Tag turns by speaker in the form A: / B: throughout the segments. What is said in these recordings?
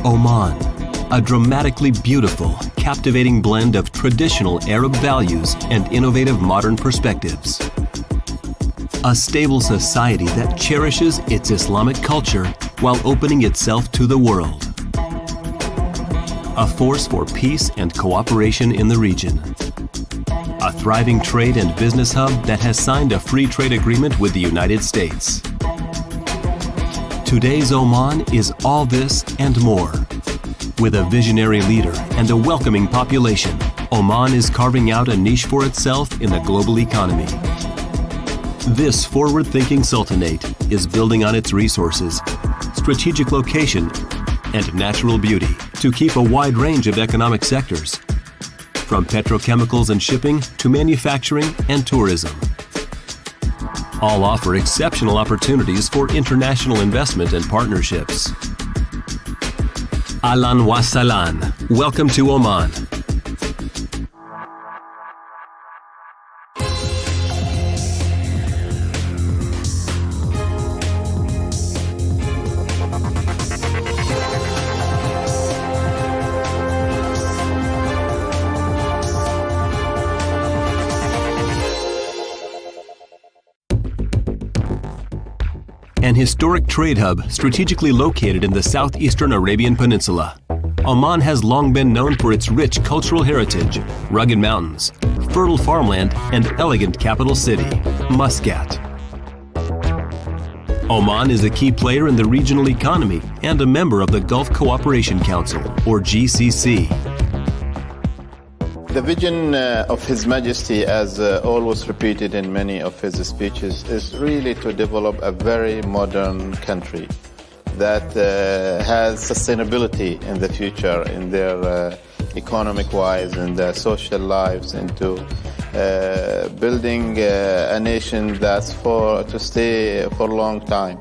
A: Oman, a dramatically beautiful, captivating blend of traditional Arab values and innovative modern perspectives. A stable society that cherishes its Islamic culture while opening itself to the world. A force for peace and cooperation in the region. A thriving trade and business hub that has signed a free trade agreement with the United States. Today's Oman is all this and more. With a visionary leader and a welcoming population, Oman is carving out a niche for itself in the global economy. This forward-thinking sultanate is building on its resources, strategic location, and natural beauty to keep a wide range of economic sectors, from petrochemicals and shipping to manufacturing and tourism. All offer exceptional opportunities for international investment and partnerships. Ahlan wa sahlan. Welcome to Oman. An historic trade hub strategically located in the southeastern Arabian Peninsula, Oman has long been known for its rich cultural heritage, rugged mountains, fertile farmland, and elegant capital city, Muscat. Oman is a key player in the regional economy and a member of the Gulf Cooperation Council, or GCC.
B: The vision of His Majesty, as always repeated in many of his speeches, is really to develop a very modern country that has sustainability in the future in their economic-wise and their social lives, into building a nation that's to stay for a long time.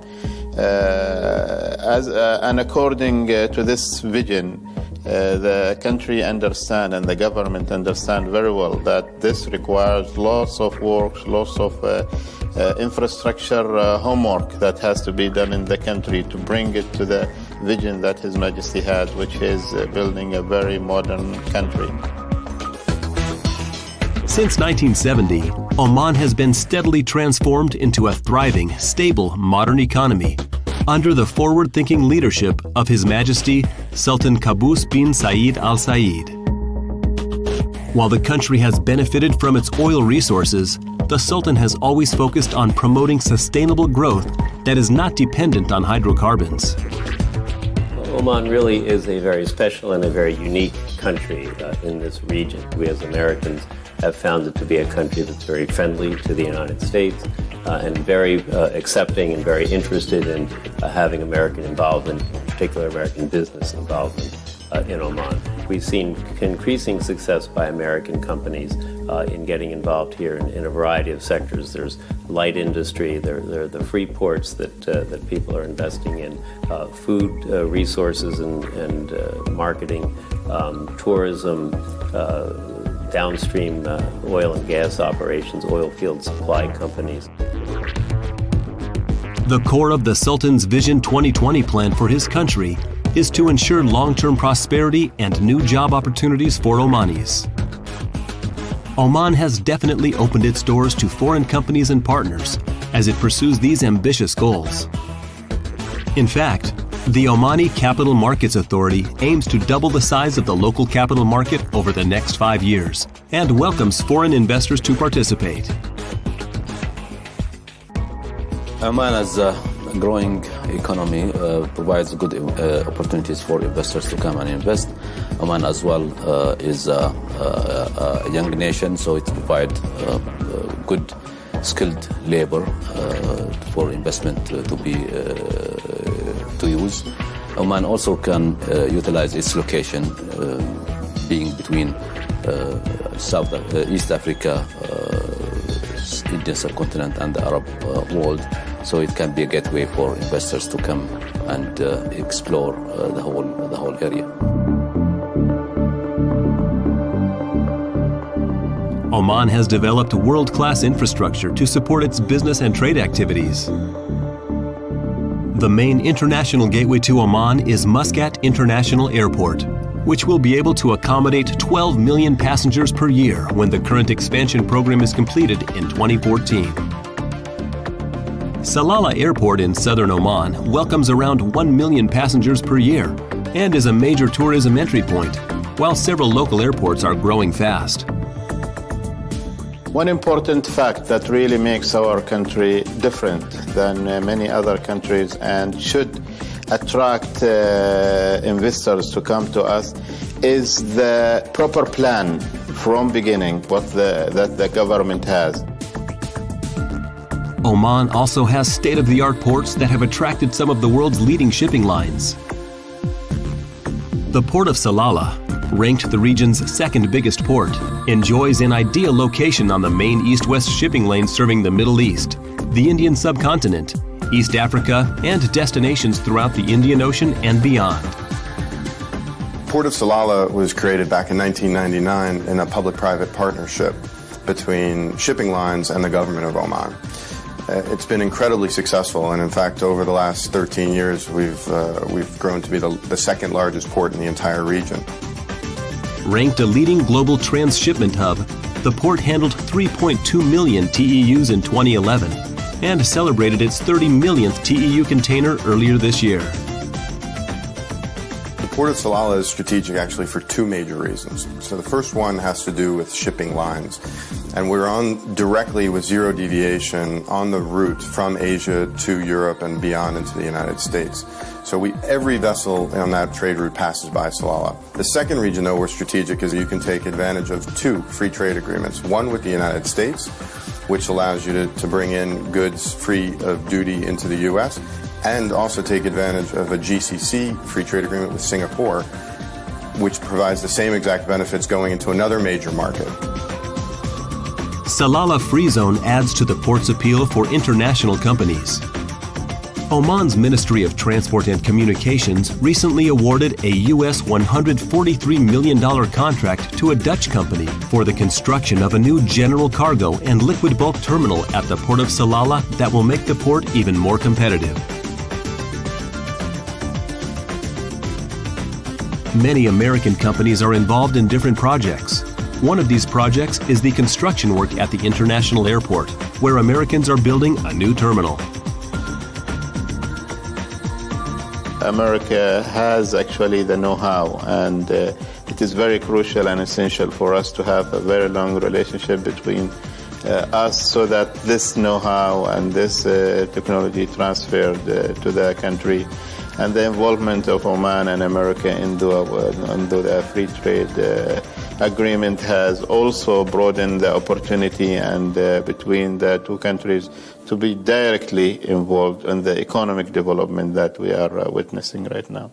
B: And according to this vision, the country understand and the government understand very well that this requires lots of work, lots of infrastructure homework that has to be done in the country to bring it to the vision that His Majesty has, which is building a very modern country.
A: Since 1970, Oman has been steadily transformed into a thriving, stable, modern economy under the forward-thinking leadership of His Majesty Sultan Qaboos bin Said Al Said. While the country has benefited from its oil resources, the Sultan has always focused on promoting sustainable growth that is not dependent on hydrocarbons.
C: Oman really is a very special and a very unique country in this region. We as Americans have found it to be a country that's very friendly to the United States and very accepting and very interested in having American involvement, in particular American business involvement in Oman. We've seen increasing success by American companies in getting involved here in a variety of sectors. There's light industry, there are the free ports that people are investing in, food resources and marketing, tourism, downstream oil and gas operations, oil field supply companies.
A: The core of the Sultan's Vision 2020 plan for his country is to ensure long-term prosperity and new job opportunities for Omanis. Oman has definitely opened its doors to foreign companies and partners as it pursues these ambitious goals. In fact, the Omani Capital Markets Authority aims to double the size of the local capital market over the next 5 years and welcomes foreign investors to participate.
D: Oman, as a growing economy, provides good opportunities for investors to come and invest. Oman as well is a young nation, so it provides good skilled labor for investment to use. Oman also can utilize its location, being between East Africa, Indian subcontinent, and the Arab world. So it can be a gateway for investors to come and explore the whole area.
A: Oman has developed world-class infrastructure to support its business and trade activities. The main international gateway to Oman is Muscat International Airport, which will be able to accommodate 12 million passengers per year when the current expansion program is completed in 2014. Salalah Airport in southern Oman welcomes around 1 million passengers per year and is a major tourism entry point, while several local airports are growing fast.
B: One important fact that really makes our country different than many other countries and should attract investors to come to us is the proper plan from beginning that the government has.
A: Oman also has state-of-the-art ports that have attracted some of the world's leading shipping lines. The port of Salalah, ranked the region's second biggest port, enjoys an ideal location on the main east-west shipping lane serving the Middle East, the Indian subcontinent, East Africa, and destinations throughout the Indian Ocean and beyond.
E: Port of Salalah was created back in 1999 in a public-private partnership between shipping lines and the government of Oman. It's been incredibly successful, and in fact, over the last 13 years, we've grown to be the second largest port in the entire region.
A: Ranked a leading global transshipment hub, the port handled 3.2 million TEUs in 2011 and celebrated its 30 millionth TEU container earlier this year.
E: The Port of Salalah is strategic actually for two major reasons. So the first one has to do with shipping lines. And we're on directly with zero deviation on the route from Asia to Europe and beyond into the United States. So every vessel on that trade route passes by Salalah. The second reason, though, we're strategic is you can take advantage of two free trade agreements. One with the United States, which allows you to bring in goods free of duty into the U.S., and also take advantage of a GCC free trade agreement with Singapore, which provides the same exact benefits going into another major market.
A: Salalah Free Zone adds to the port's appeal for international companies. Oman's Ministry of Transport and Communications recently awarded a U.S. $143 million contract to a Dutch company for the construction of a new general cargo and liquid bulk terminal at the port of Salalah that will make the port even more competitive. Many American companies are involved in different projects. One of these projects is the construction work at the international airport, where Americans are building a new terminal.
B: America has actually the know-how, and it is very crucial and essential for us to have a very long relationship between us so that this know-how and this technology transferred to the country, and the involvement of Oman and America into the free trade agreement has also broadened the opportunity and between the two countries to be directly involved in the economic development that we are witnessing right now.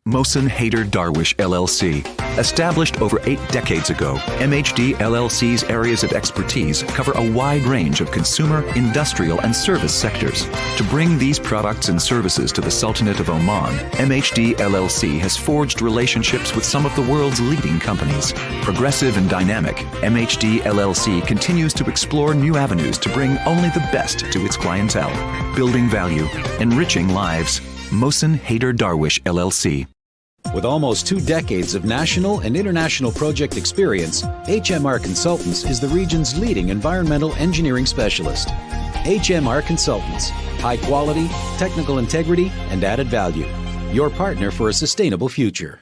F: Mohsen Haider Darwish LLC. Established over 8 decades ago, MHD LLC's areas of expertise cover a wide range of consumer, industrial, and service sectors. To bring these products and services to the Sultanate of Oman, MHD LLC has forged relationships with some of the world's leading companies. Progressive and dynamic, MHD LLC continues to explore new avenues to bring only the best to its clientele. Building value, enriching lives. Mohsen Haider Darwish LLC.
G: With almost 2 decades of national and international project experience, HMR Consultants is the region's leading environmental engineering specialist. HMR Consultants, high quality, technical integrity, and added value. Your partner for a sustainable future.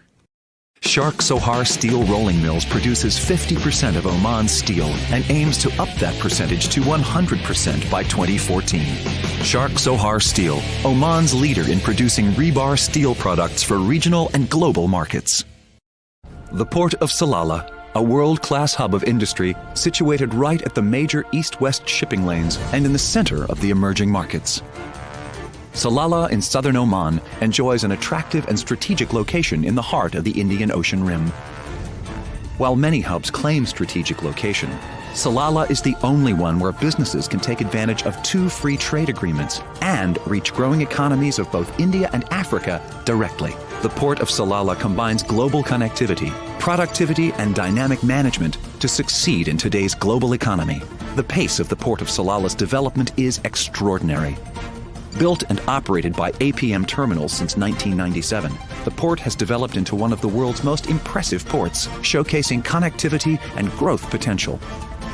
F: Shark Sohar Steel Rolling Mills produces 50% of Oman's steel and aims to up that percentage to 100% by 2014. Shark Sohar Steel, Oman's leader in producing rebar steel products for regional and global markets. The Port of Salalah, a world-class hub of industry situated right at the major east-west shipping lanes and in the center of the emerging markets. Salalah in southern Oman enjoys an attractive and strategic location in the heart of the Indian Ocean Rim. While many hubs claim strategic location, Salalah is the only one where businesses can take advantage of 2 free trade agreements and reach growing economies of both India and Africa directly. The Port of Salalah combines global connectivity, productivity, and dynamic management to succeed in today's global economy. The pace of the Port of Salalah's development is extraordinary. Built and operated by APM Terminals since 1997, the port has developed into one of the world's most impressive ports, showcasing connectivity and growth potential.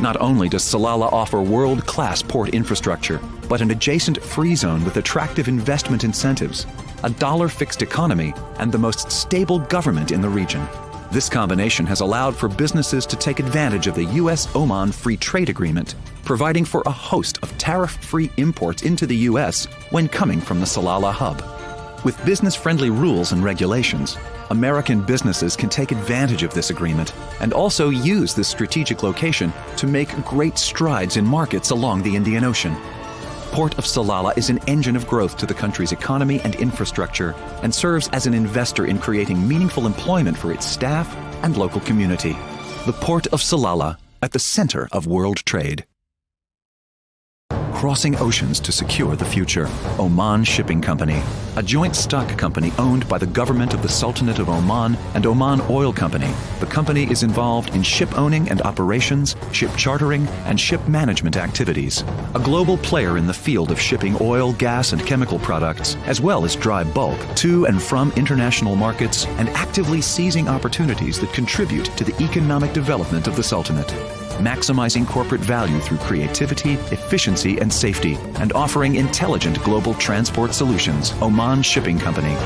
F: Not only does Salalah offer world-class port infrastructure, but an adjacent free zone with attractive investment incentives, a dollar-fixed economy, and the most stable government in the region. This combination has allowed for businesses to take advantage of the U.S.-Oman Free Trade Agreement, providing for a host of tariff-free imports into the U.S. when coming from the Salalah hub. With business-friendly rules and regulations, American businesses can take advantage of this agreement and also use this strategic location to make great strides in markets along the Indian Ocean. Port of Salalah is an engine of growth to the country's economy and infrastructure and serves as an investor in creating meaningful employment for its staff and local community. The Port of Salalah, at the center of world trade. Crossing oceans to secure the future. Oman Shipping Company, a joint stock company owned by the government of the Sultanate of Oman and Oman Oil Company. The company is involved in ship owning and operations, ship chartering, and ship management activities. A global player in the field of shipping oil, gas, and chemical products, as well as dry bulk, to and from international markets, and actively seizing opportunities that contribute to the economic development of the Sultanate. Maximizing corporate value through creativity, efficiency, and safety, and offering intelligent global transport solutions. Oman Shipping Company.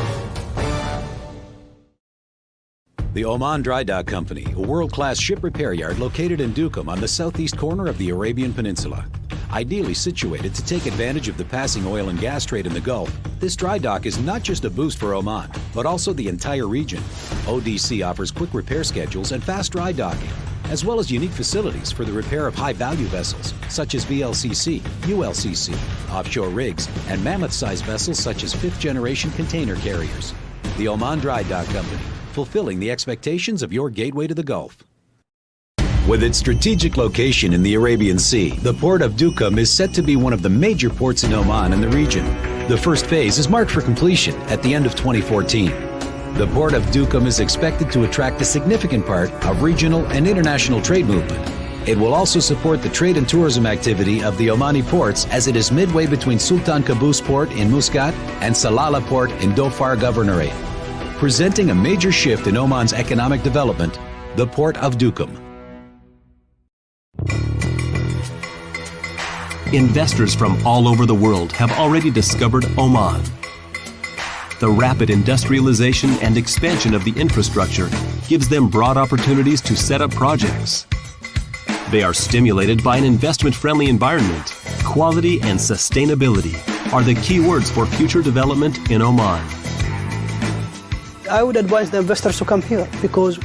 G: The Oman Dry Dock Company, a world-class ship repair yard located in Duqm on the southeast corner of the Arabian Peninsula. Ideally situated to take advantage of the passing oil and gas trade in the Gulf, this dry dock is not just a boost for Oman, but also the entire region. ODC offers quick repair schedules and fast dry docking, as well as unique facilities for the repair of high-value vessels, such as VLCC, ULCC, offshore rigs, and mammoth-sized vessels such as fifth-generation container carriers. The Oman Dry Dock Company, fulfilling the expectations of your gateway to the Gulf. With its strategic location in the Arabian Sea, the port of Duqm is set to be one of the major ports in Oman and the region. The first phase is marked for completion at the end of 2014. The port of Duqm is expected to attract a significant part of regional and international trade movement. It will also support the trade and tourism activity of the Omani ports as it is midway between Sultan Qaboos Port in Muscat and Salalah Port in Dhofar Governorate. Presenting a major shift in Oman's economic development, the port of Duqm.
A: Investors from all over the world have already discovered Oman. The rapid industrialization and expansion of the infrastructure gives them broad opportunities to set up projects. They are stimulated by an investment-friendly environment. Quality and sustainability are the key words for future development in Oman.
H: I would advise the investors to come here because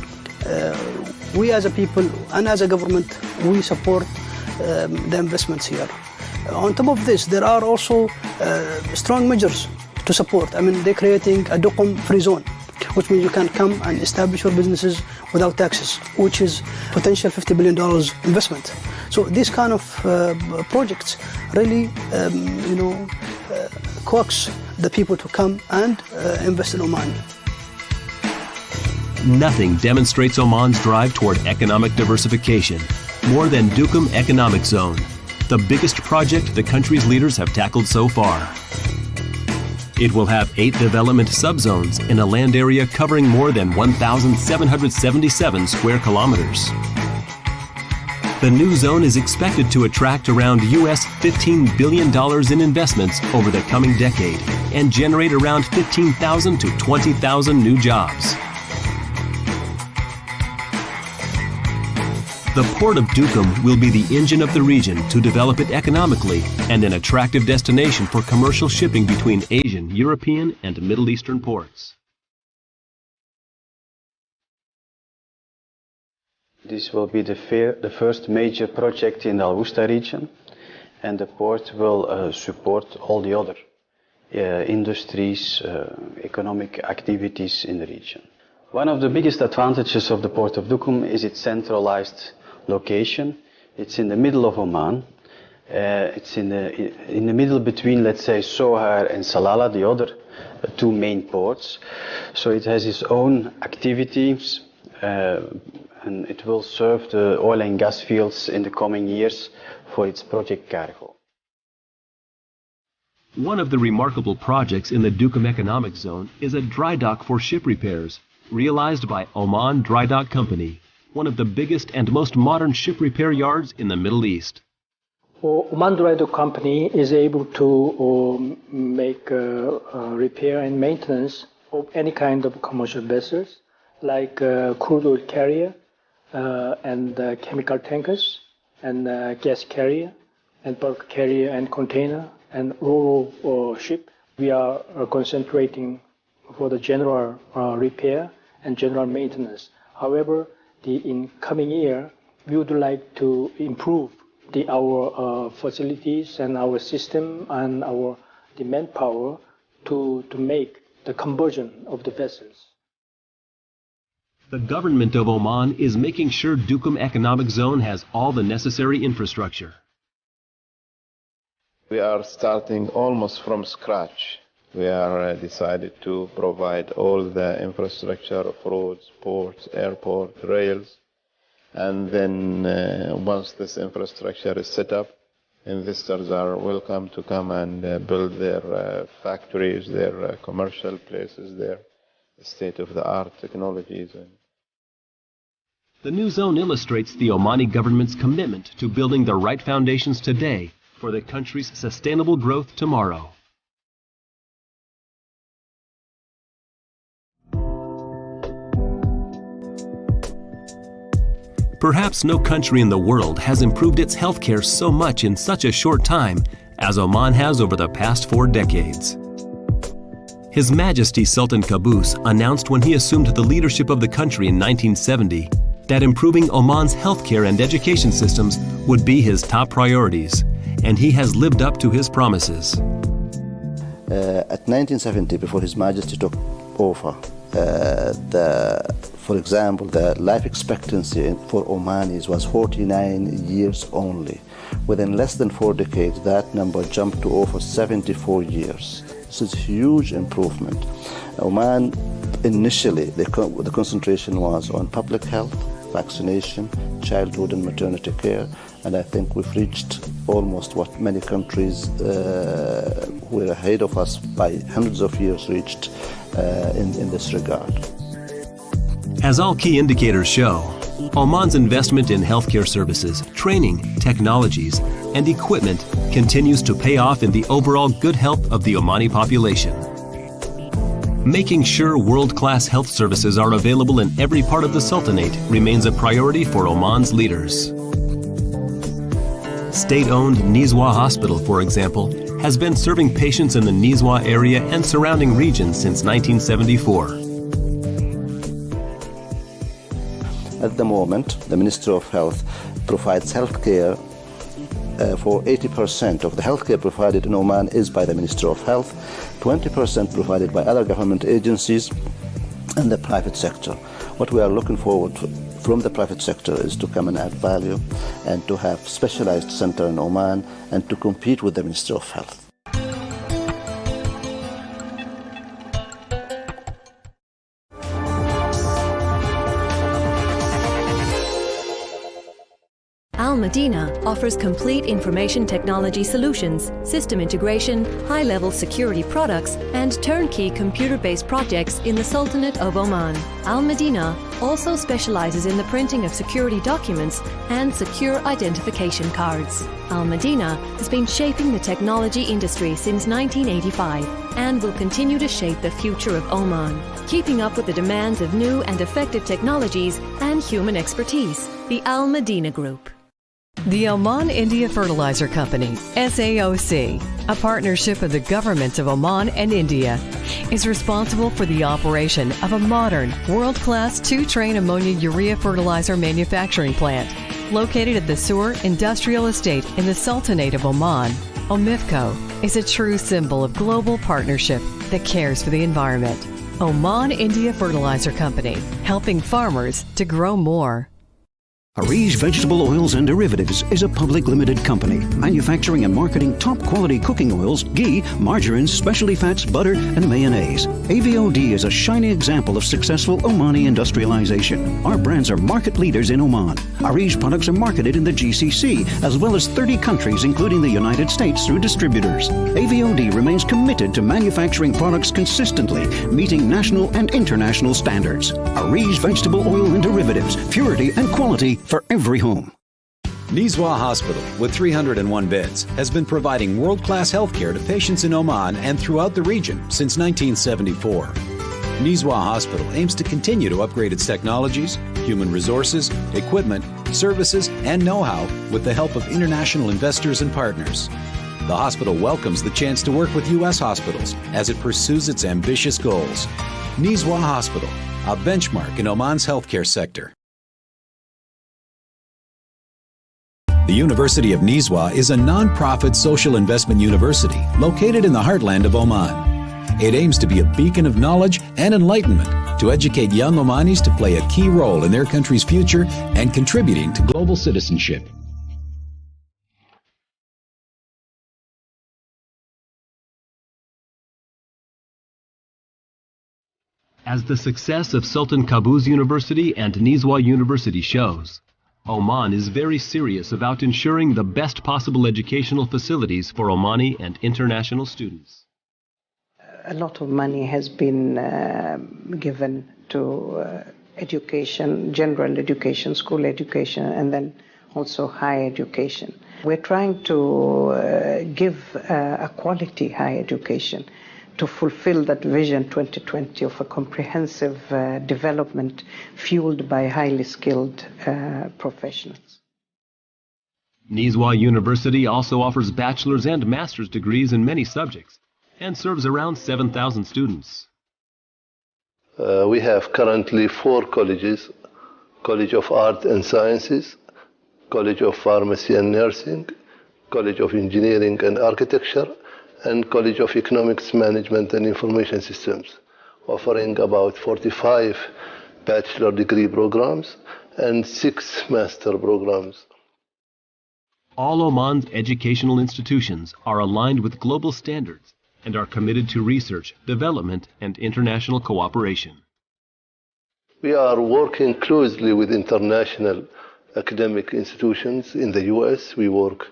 H: we as a people and as a government, we support the investments here. On top of this, there are also strong measures to support. I mean, they're creating a Duqm free zone, which means you can come and establish your businesses without taxes, which is potential $50 billion investment. So these kind of projects really, coax the people to come and invest in Oman.
A: Nothing demonstrates Oman's drive toward economic diversification more than Duqm Economic Zone, the biggest project the country's leaders have tackled so far. It will have 8 development subzones in a land area covering more than 1,777 square kilometers. The new zone is expected to attract around US $15 billion in investments over the coming decade and generate around 15,000 to 20,000 new jobs. The port of Duqm will be the engine of the region to develop it economically and an attractive destination for commercial shipping between Asian, European, and Middle Eastern ports.
I: This will be the first major project in the Al-Wusta region, and the port will support all the other industries, economic activities in the region. One of the biggest advantages of the port of Duqm is its centralized location, It's in the middle of Oman. It's in the middle between, let's say, Sohar and Salalah, the other two main ports. So it has its own activities, and it will serve the oil and gas fields in the coming years for its project cargo.
A: One of the remarkable projects in the Duqm Economic Zone is a dry dock for ship repairs, realized by Oman Dry Dock Company, one of the biggest and most modern ship repair yards in the Middle East.
J: Oman Dry Dock Company is able to make repair and maintenance of any kind of commercial vessels, like crude oil carrier and chemical tankers and gas carrier and bulk carrier and container and ro-ro ship. We are concentrating for the general repair and general maintenance. However, in coming year, we would like to improve our facilities and our system and the manpower to make the conversion of the vessels.
A: The government of Oman is making sure Duqm Economic Zone has all the necessary infrastructure.
B: We are starting almost from scratch. We are decided to provide all the infrastructure of roads, ports, airport, rails. And then once this infrastructure is set up, investors are welcome to come and build their factories, their commercial places, their state-of-the-art technologies.
A: The new zone illustrates the Omani government's commitment to building the right foundations today for the country's sustainable growth tomorrow. Perhaps no country in the world has improved its healthcare so much in such a short time as Oman has over the past 4 decades. His Majesty Sultan Qaboos announced when he assumed the leadership of the country in 1970 that improving Oman's healthcare and education systems would be his top priorities, and he has lived up to his promises.
K: At 1970, before His Majesty took over, for example, the life expectancy for Omanis was 49 years only. Within less than 4 decades, that number jumped to over 74 years. This is a huge improvement. Oman, initially, the concentration was on public health, vaccination, childhood and maternity care, and I think we've reached almost what many countries who are ahead of us by hundreds of years reached in this regard.
A: As all key indicators show, Oman's investment in healthcare services, training, technologies, and equipment continues to pay off in the overall good health of the Omani population. Making sure world-class health services are available in every part of the Sultanate remains a priority for Oman's leaders. State-owned Nizwa Hospital, for example, has been serving patients in the Nizwa area and surrounding regions since 1974.
K: At the moment, the Ministry of Health provides health care for 80% of the healthcare provided in Oman is by the Ministry of Health, 20% provided by other government agencies and the private sector. What we are looking forward to from the private sector is to come and add value and to have specialized center in Oman and to compete with the Ministry of Health.
L: Al Madina offers complete information technology solutions, system integration, high-level security products, and turnkey computer-based projects in the Sultanate of Oman. Al Madina also specializes in the printing of security documents and secure identification cards. Al Madina has been shaping the technology industry since 1985 and will continue to shape the future of Oman, keeping up with the demands of new and effective technologies and human expertise. The Al Madina Group.
M: The Oman India Fertilizer Company, SAOC, a partnership of the governments of Oman and India, is responsible for the operation of a modern, world-class 2-train ammonia urea fertilizer manufacturing plant located at the Sur Industrial Estate in the Sultanate of Oman. OMIFCO is a true symbol of global partnership that cares for the environment. Oman India Fertilizer Company, helping farmers to grow more.
N: Ariz Vegetable Oils and Derivatives is a public limited company manufacturing and marketing top quality cooking oils, ghee, margarines, specialty fats, butter, and mayonnaise. AVOD is a shining example of successful Omani industrialization. Our brands are market leaders in Oman. Ariz products are marketed in the GCC as well as 30 countries, including the United States, through distributors. AVOD remains committed to manufacturing products consistently, meeting national and international standards. Ariz Vegetable Oil and Derivatives, purity and quality for every home.
G: Nizwa Hospital, with 301 beds, has been providing world-class health care to patients in Oman and throughout the region since 1974. Nizwa Hospital aims to continue to upgrade its technologies, human resources, equipment, services, and know-how with the help of international investors and partners. The hospital welcomes the chance to work with U.S. hospitals as it pursues its ambitious goals. Nizwa Hospital, a benchmark in Oman's healthcare sector. The University of Nizwa is a non-profit social investment university located in the heartland of Oman. It aims to be a beacon of knowledge and enlightenment to educate young Omanis to play a key role in their country's future and contributing to global citizenship.
A: As the success of Sultan Qaboos University and Nizwa University shows, Oman is very serious about ensuring the best possible educational facilities for Omani and international students.
O: A lot of money has been given to education, general education, school education, and then also higher education. We're trying to give a quality higher education to fulfill that vision 2020 of a comprehensive development fueled by highly skilled professionals.
A: Nizwa University also offers bachelor's and master's degrees in many subjects and serves around 7,000 students.
P: We have currently 4 colleges: College of Art and Sciences, College of Pharmacy and Nursing, College of Engineering and Architecture, and College of Economics, Management and Information Systems, offering about 45 bachelor degree programs and 6 master programs.
A: All Oman's educational institutions are aligned with global standards and are committed to research, development, and international cooperation.
P: We are working closely with international academic institutions. In the US, we work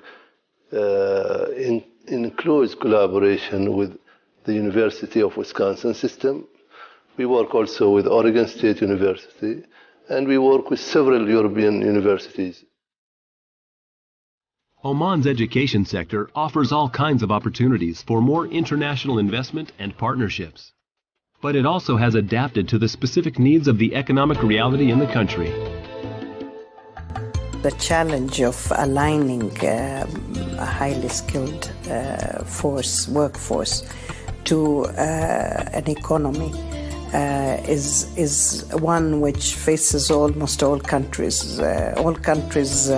P: in close collaboration with the University of Wisconsin system. We work also with Oregon State University, and we work with several European universities.
A: Oman's education sector offers all kinds of opportunities for more international investment and partnerships. But it also has adapted to the specific needs of the economic reality in the country.
O: The challenge of aligning a highly skilled workforce to an economy is one which faces almost all countries. All countries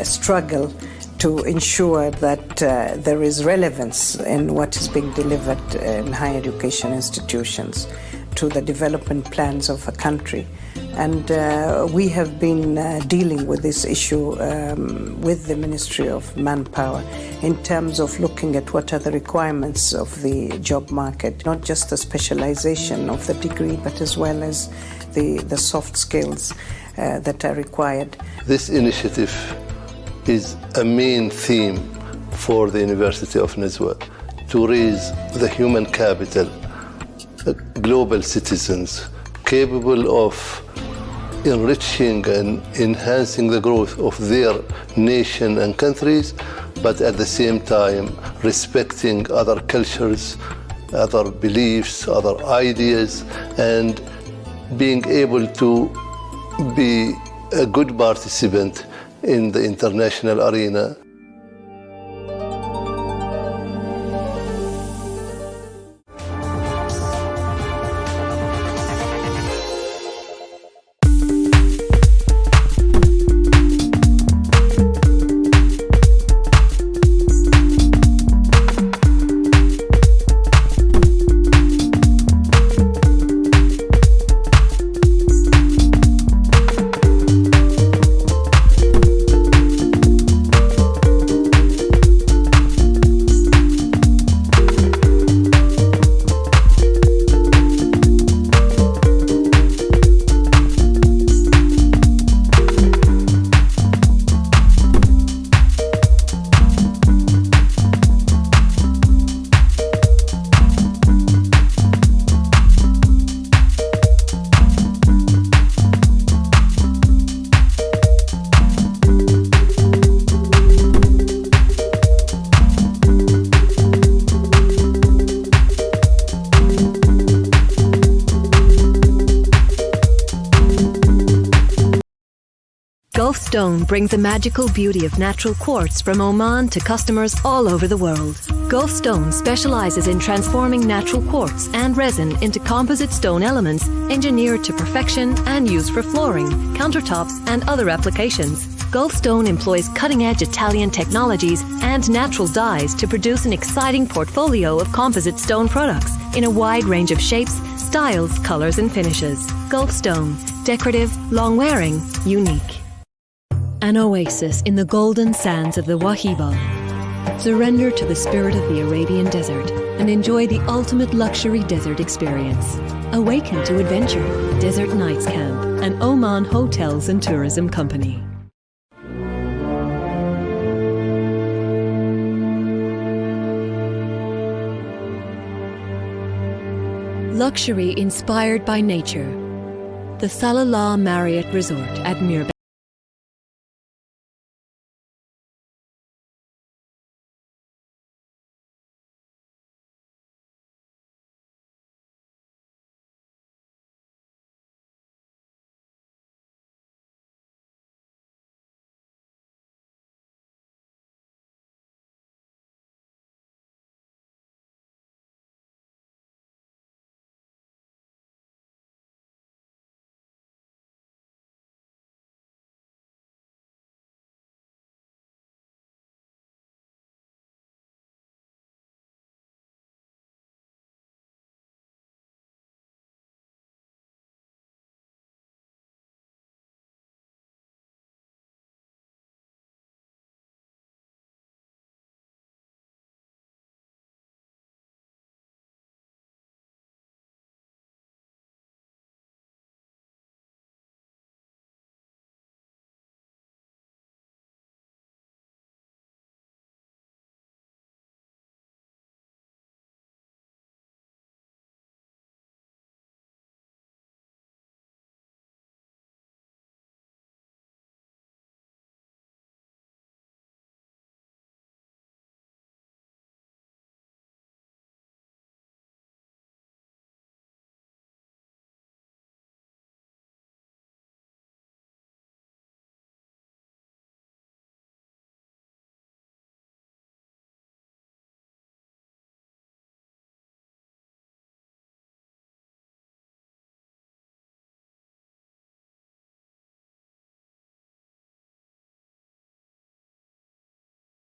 O: struggle to ensure that there is relevance in what is being delivered in higher education institutions to the development plans of a country. And we have been dealing with this issue with the Ministry of Manpower in terms of looking at what are the requirements of the job market, not just the specialization of the degree, but as well as the soft skills that are required.
P: This initiative is a main theme for the University of Nizwa, to raise the human capital, global citizens capable of enriching and enhancing the growth of their nation and countries, but at the same time respecting other cultures, other beliefs, other ideas, and being able to be a good participant in the international arena.
L: Gulf Stone brings the magical beauty of natural quartz from Oman to customers all over the world. Gulf Stone specializes in transforming natural quartz and resin into composite stone elements engineered to perfection and used for flooring, countertops, and other applications. Gulf Stone employs cutting-edge Italian technologies and natural dyes to produce an exciting portfolio of composite stone products in a wide range of shapes, styles, colors, and finishes. Gulf Stone, decorative, long-wearing, unique. An oasis in the golden sands of the Wahiba. Surrender to the spirit of the Arabian desert and enjoy the ultimate luxury desert experience. Awaken to adventure. Desert Nights Camp, an Oman hotels and tourism company. Luxury inspired by nature. The Salalah Marriott Resort at Mir